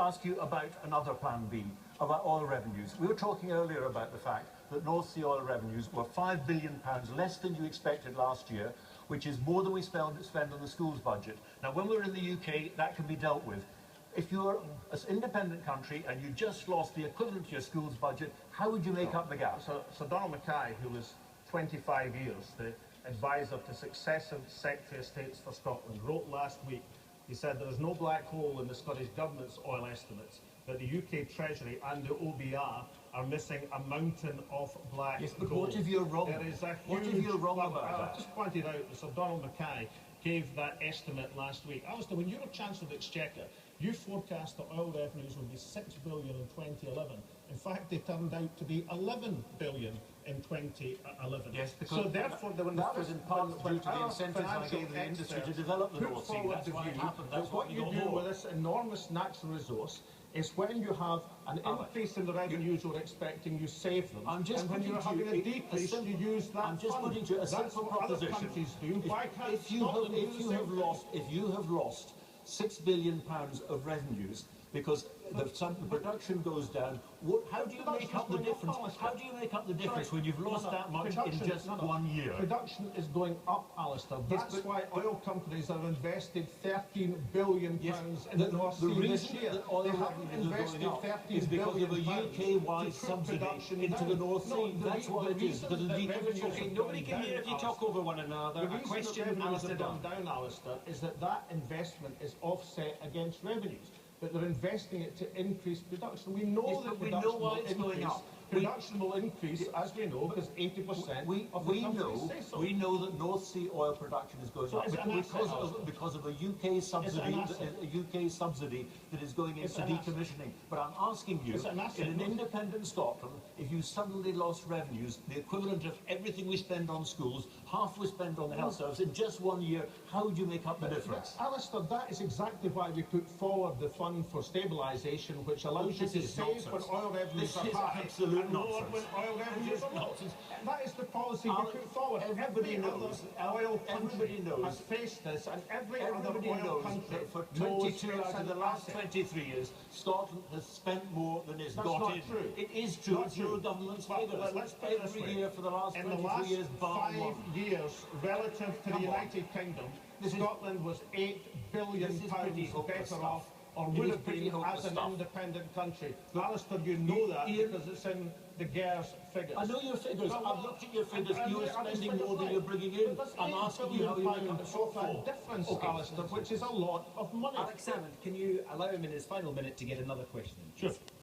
ask you about another plan B, about oil revenues. We were talking earlier about the fact that North Sea oil revenues were £5 billion less than you expected last year, which is more than we spend on the schools budget. Now, when we're in the UK, that can be dealt with. If you're an independent country and you just lost the equivalent to your schools budget, how would you make up the gap? So Donald Mackay, who was 25 years the advisor to successive Secretary of States for Scotland, wrote last week, he said there is no black hole in the Scottish Government's oil estimates, that the UK Treasury and the OBR are missing a mountain of black yes, but gold. What if you're wrong? There is a huge, what if you're wrong about that? I just pointed out that Sir Donald Mackay gave that estimate last week. Alistair, when you were Chancellor of the Exchequer, you forecast that oil revenues would be £6 billion in 2011. In fact, they turned out to be £11 billion in 2011. Yes, because so therefore, that was in part due to the incentives I gave the industry to develop the North Sea. That's why it happened. That's what you do with this enormous natural resource is when you have an increase in the revenues you're expecting, you save them. I'm just and when you're having a decrease, you use that I'm just fund. putting to you a simple proposition. If you have lost £6 billion of revenues because the production goes down, how do you make up the difference? How do you make up the difference when you've lost that much in just 1 year? Production is going up, Alistair. That's why oil companies have invested £13 billion in the North Sea this year. That oil revenues are going up is because of a UK-wide subsidy into the North Sea. That's what it is. Because of Okay, nobody can hear if you talk over one another. The reason Alistair down, Alistair, is that investment is offset against revenues. But they're investing it to increase production. We know that production will increase. Production will increase, as we know, because 80% of the companies say so. We know that North Sea oil production is going up because of a UK subsidy that is going into decommissioning. But I'm asking you, in an independent Scotland, if you suddenly lost revenues, the equivalent of everything we spend on schools, half we spend on the health service, in just 1 year, how would you make up the difference? Alistair, that is exactly why we put forward the Fund for Stabilisation, which allows you to save when oil revenues are high. Absolute nonsense. When oil revenues are low. That is the policy we put forward. Everybody knows. Oil country has faced this, and every other oil country for 22 out of the last 23 years, Scotland has spent more than it's got in. That's not true. It is true. It's your government's figures. Every year for the last 23 years, bar 1. 5 years, relative to the United Kingdom, Scotland was £8 billion better off, or would have been as an independent country. Alistair, you know that because it's in the GERS figures. I know your figures. I've looked at your figures. You are spending more than you're bringing in. I'm asking you how you make up the shortfall. Difference, Alistair, which is a lot of money. Alex Salmond, can you allow him in his final minute to get another question? Sure.